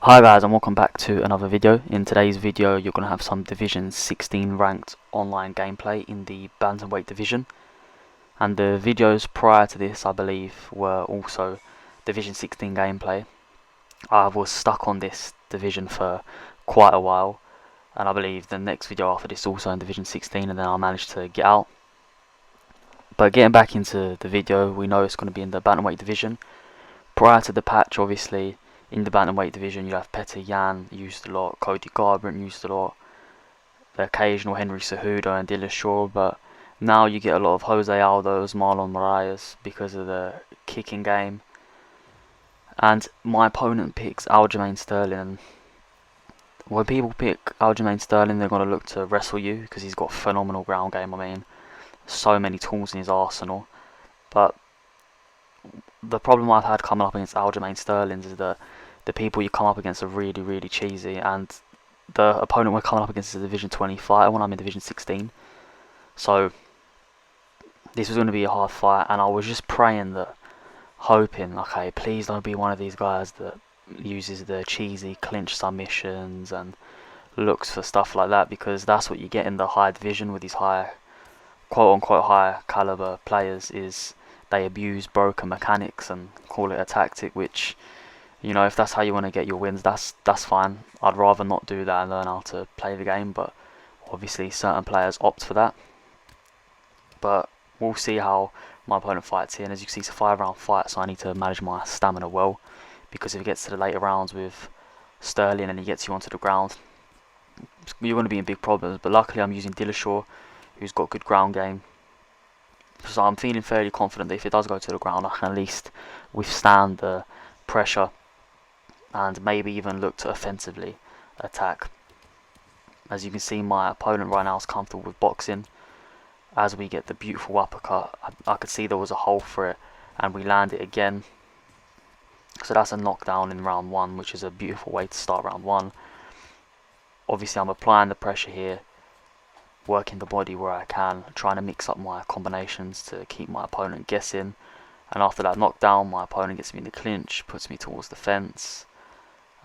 Hi guys, and welcome back to another video. In today's video you're going to have some Division 16 ranked online gameplay in the bantamweight division, and the videos prior to this I believe were also Division 16 gameplay. I was stuck on this division for quite a while, and I believe the next video after this is also in Division 16, and then I managed to get out. But getting back into the video, we know it's going to be in the bantamweight division. Prior to the patch, obviously, in the bantamweight division, you have Petr Yan used a lot, Cody Garbrandt used a lot, the occasional Henry Cejudo and Dillashaw, but now you get a lot of Jose Aldo's, Marlon Moraes because of the kicking game. And my opponent picks Aljamain Sterling, and when people pick Aljamain Sterling, they're going to look to wrestle you because he's got phenomenal ground game. I mean, so many tools in his arsenal. But the problem I've had coming up against Aljamain Sterling is that the people you come up against are really cheesy, and the opponent we're coming up against is a Division 20 fighter when I'm in Division 16. So this was going to be a hard fight, and I was just praying that, hoping, okay, please don't be one of these guys that uses the cheesy clinch submissions and looks for stuff like that, because that's what you get in the high division with these high, quote-unquote high caliber players, is they abuse broken mechanics and call it a tactic, which, you know, if that's how you want to get your wins, that's fine. I'd rather not do that and learn how to play the game, but obviously certain players opt for that. But we'll see how my opponent fights here, and as you can see, it's a 5-round fight, so I need to manage my stamina well, because if it gets to the later rounds with Sterling and he gets you onto the ground, you're going to be in big problems. But luckily I'm using Dillashaw, who's got good ground game, so I'm feeling fairly confident that if it does go to the ground, I can at least withstand the pressure and maybe even look to offensively attack. As you can see, my opponent right now is comfortable with boxing. As we get the beautiful uppercut, I could see there was a hole for it, and we land it again. So that's a knockdown in round 1, which is a beautiful way to start round 1. Obviously I'm applying the pressure here, working the body where I can, trying to mix up my combinations to keep my opponent guessing. And after that knockdown, my opponent gets me in the clinch, puts me towards the fence,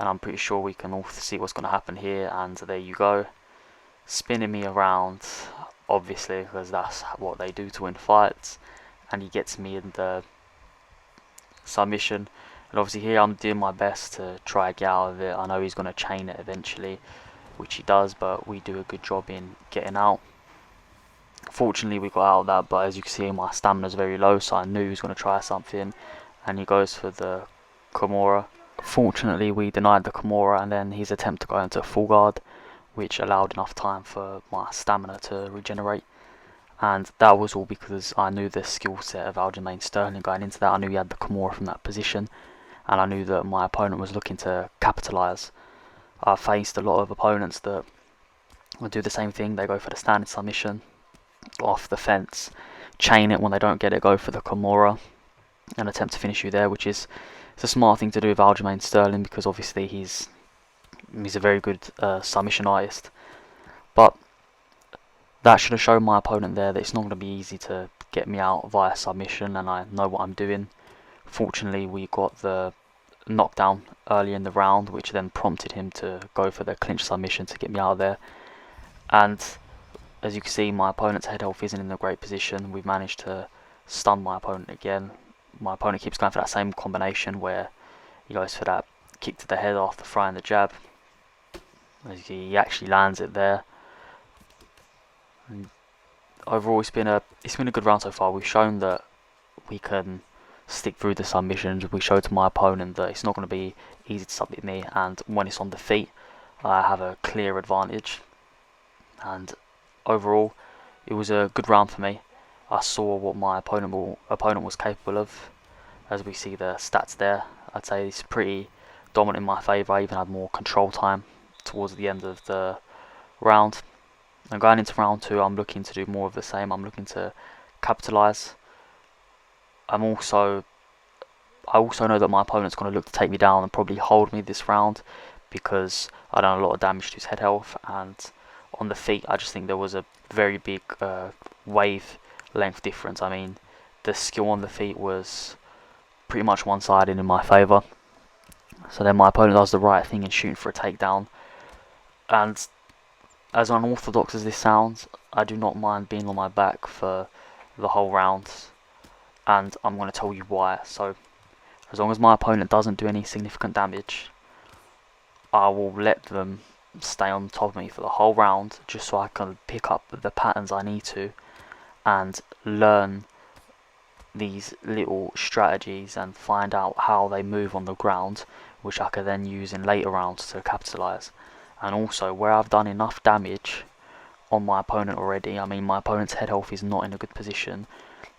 and I'm pretty sure we can all see what's going to happen here. And there you go, spinning me around, obviously, because that's what they do to win fights. And he gets me in the submission, and obviously here I'm doing my best to try and get out of it. I know he's going to chain it eventually, which he does, but we do a good job in getting out. Fortunately we got out of that, but as you can see my stamina is very low, so I knew he was going to try something, and he goes for the Kimura. Fortunately we denied the Kimura, and then his attempt to go into full guard, which allowed enough time for my stamina to regenerate. And that was all because I knew the skill set of Aljamain Sterling going into that. I knew he had the Kimura from that position, and I knew that my opponent was looking to capitalise. I faced a lot of opponents that will do the same thing. They go for the standard submission off the fence, chain it. When they don't get it, go for the Kimura and attempt to finish you there, which is it's a smart thing to do with Aljamain Sterling, because obviously he's a very good submission artist. But that should have shown my opponent there that it's not going to be easy to get me out via submission, and I know what I'm doing. Fortunately we got the knockdown early in the round, which then prompted him to go for the clinch submission to get me out of there. And as you can see, my opponent's head health isn't in a great position. We've managed to stun my opponent again. My opponent keeps going for that same combination where he goes for that kick to the head after throwing the jab. As he actually lands it there. And overall it's been a good round so far. We've shown that we can stick through the submissions. We showed to my opponent that it's not going to be easy to submit me, and when it's on the feet I have a clear advantage. And overall it was a good round for me. I saw what my opponent was capable of. As we see the stats there, I'd say it's pretty dominant in my favour. I even had more control time towards the end of the round. And going into round 2, I'm looking to do more of the same. I'm looking to capitalise. I also know that my opponent's going to look to take me down and probably hold me this round, because I done a lot of damage to his head health. And on the feet, I just think there was a very big wave length difference. I mean, the skill on the feet was pretty much one-sided in my favour. So then my opponent does the right thing in shooting for a takedown. And as unorthodox as this sounds, I do not mind being on my back for the whole round, and I'm going to tell you why. So as long as my opponent doesn't do any significant damage, I will let them stay on top of me for the whole round, just so I can pick up the patterns I need to and learn these little strategies and find out how they move on the ground, which I can then use in later rounds to capitalise. And also, where I've done enough damage on my opponent already, I mean my opponent's head health is not in a good position,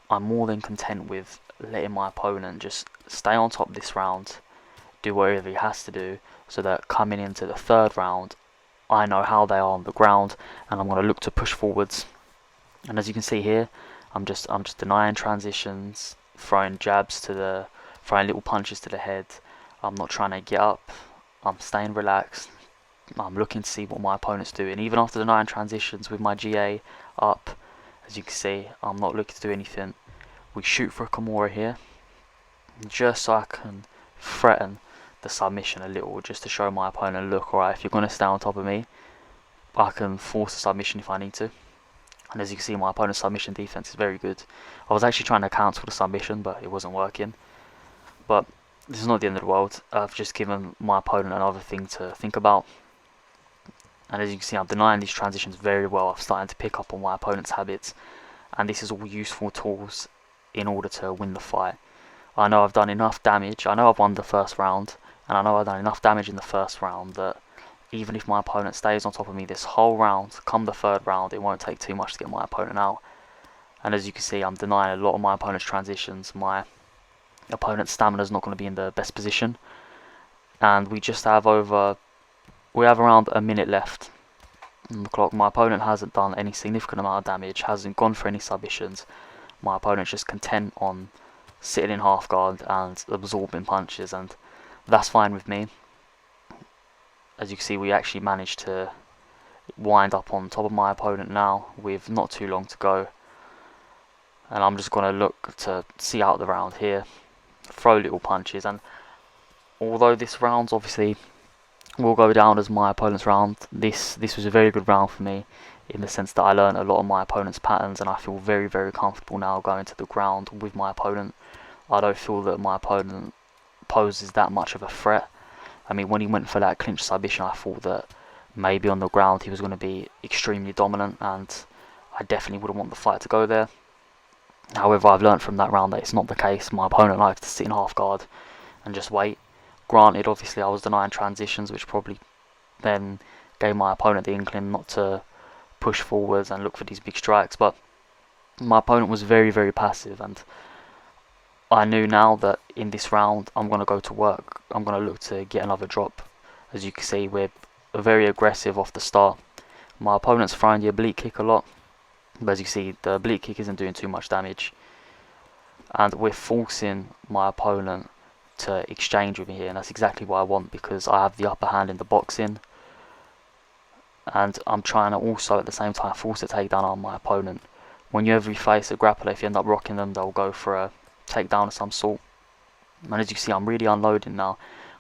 I'm more than content with letting my opponent just stay on top this round, do whatever he has to do, so that coming into the third round I know how they are on the ground and I'm going to look to push forwards. And as you can see here, I'm just denying transitions, throwing little punches to the head. I'm not trying to get up, I'm staying relaxed. I'm looking to see what my opponent's doing. Even after denying transitions with my GA up, as you can see, I'm not looking to do anything. We shoot for a Kimura here, just so I can threaten the submission a little, just to show my opponent, look, alright, if you're going to stay on top of me, I can force a submission if I need to. And as you can see, my opponent's submission defense is very good. I was actually trying to cancel the submission, but it wasn't working. But this is not the end of the world. I've just given my opponent another thing to think about. And as you can see, I'm denying these transitions very well. I'm starting to pick up on my opponent's habits. And this is all useful tools in order to win the fight. I know I've done enough damage. I know I've won the first round. And I know I've done enough damage in the first round that even if my opponent stays on top of me this whole round, come the third round, it won't take too much to get my opponent out. And as you can see, I'm denying a lot of my opponent's transitions. My opponent's stamina is not going to be in the best position. And we have around a minute left on the clock. My opponent hasn't done any significant amount of damage, hasn't gone for any submissions. My opponent's just content on sitting in half guard and absorbing punches, and that's fine with me. As you can see, we actually managed to wind up on top of my opponent now with not too long to go. And I'm just going to look to see out the round here, throw little punches. And although this round's obviously will go down as my opponent's round, this was a very good round for me, in the sense that I learned a lot of my opponent's patterns, and I feel very, very comfortable now going to the ground with my opponent. I don't feel that my opponent poses that much of a threat. I mean, when he went for that clinch submission, I thought that maybe on the ground he was going to be extremely dominant, and I definitely wouldn't want the fight to go there. However, I've learned from that round that it's not the case. My opponent likes to sit in half guard and just wait. Granted, obviously I was denying transitions, which probably then gave my opponent the inkling not to push forwards and look for these big strikes, but my opponent was very, very passive, and I knew now that in this round I'm going to go to work. I'm going to look to get another drop. As you can see, we're very aggressive off the start. My opponent's throwing the oblique kick a lot, but as you can see, the oblique kick isn't doing too much damage, and we're forcing my opponent to exchange with me here, and that's exactly what I want, because I have the upper hand in the boxing, and I'm trying to also at the same time force a takedown on my opponent. Whenever you face a grappler, if you end up rocking them, they'll go for a takedown of some sort. And as you can see, I'm really unloading now.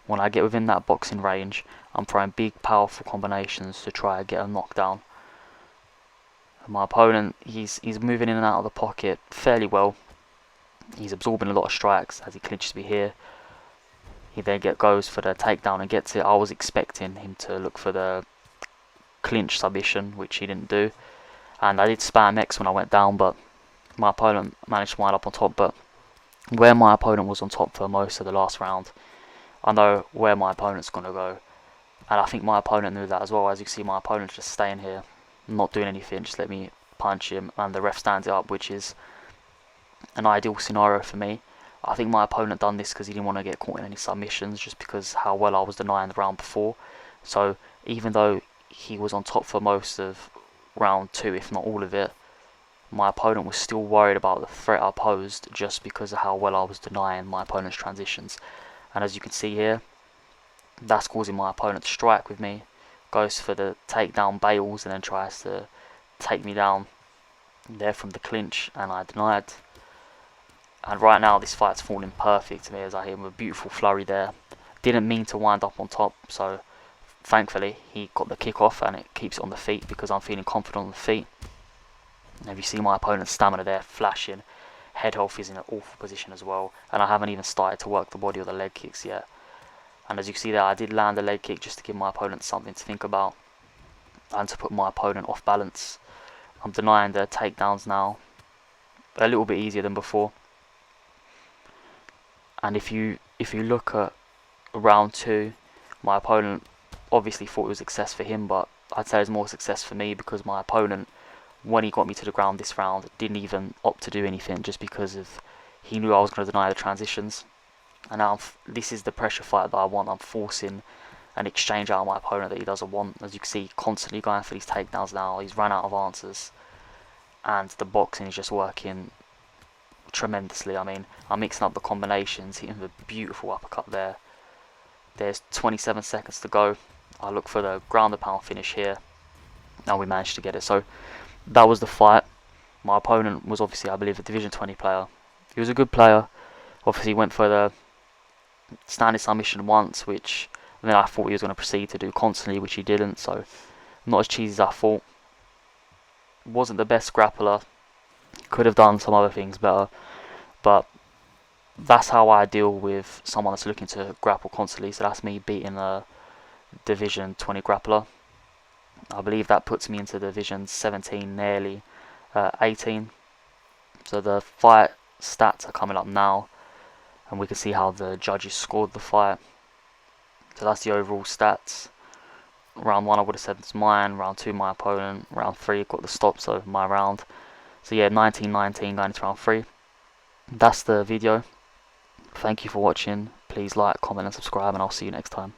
When I get within that boxing range, I'm throwing big, powerful combinations to try to get a knockdown. And my opponent, he's moving in and out of the pocket fairly well. He's absorbing a lot of strikes as he clinches me here. He then goes for the takedown and gets it. I was expecting him to look for the clinch submission, which he didn't do. And I did spam X when I went down, but my opponent managed to wind up on top. But where my opponent was on top for most of the last round, I know where my opponent's going to go. And I think my opponent knew that as well. As you can see, my opponent's just staying here, not doing anything, just let me punch him, and the ref stands it up, which is an ideal scenario for me. I think my opponent done this because he didn't want to get caught in any submissions, just because how well I was denying the round before. So even though he was on top for most of round 2, if not all of it, my opponent was still worried about the threat I posed, just because of how well I was denying my opponent's transitions. And as you can see here, that's causing my opponent to strike with me, goes for the takedown, bails, and then tries to take me down there from the clinch, and I denied. And right now this fight's falling perfect to me, as I hit him with a beautiful flurry there, Didn't mean to wind up on top, so thankfully he got the kick off and it keeps it on the feet because I'm feeling confident on the feet. And if you see my opponent's stamina there flashing, head health is in an awful position as well, and I haven't even started to work the body or the leg kicks yet. And as you see there, I did land a leg kick just to give my opponent something to think about and to put my opponent off balance. I'm denying the takedowns now, a little bit easier than before. And if you look at round 2, my opponent obviously thought it was success for him, but I'd say it was more success for me because my opponent, when he got me to the ground this round, didn't even opt to do anything just because of he knew I was going to deny the transitions. And now this is the pressure fight that I want. I'm forcing an exchange out of my opponent that he doesn't want. As you can see, constantly going for these takedowns now. He's run out of answers, and the boxing is just working tremendously. I mean, I'm mixing up the combinations, hitting the beautiful uppercut there. There's 27 seconds to go. I look for the ground and pound finish here, and we managed to get it. So that was the fight. My opponent was obviously, I believe, a Division 20 player. He was a good player. Obviously, he went for the standing submission once, which then I thought he was going to proceed to do constantly, which he didn't. So not as cheesy as I thought. Wasn't the best grappler. Could have done some other things better, but that's how I deal with someone that's looking to grapple constantly. So that's me beating a Division 20 grappler. I believe that puts me into Division 17, nearly 18. So the fight stats are coming up now, and we can see how the judges scored the fight. So that's the overall stats. Round 1 I would have said it's mine, round 2 my opponent, round 3 got the stop, so my round. So yeah, 19-19 going into round 3. That's the video. Thank you for watching. Please like, comment and subscribe, and I'll see you next time.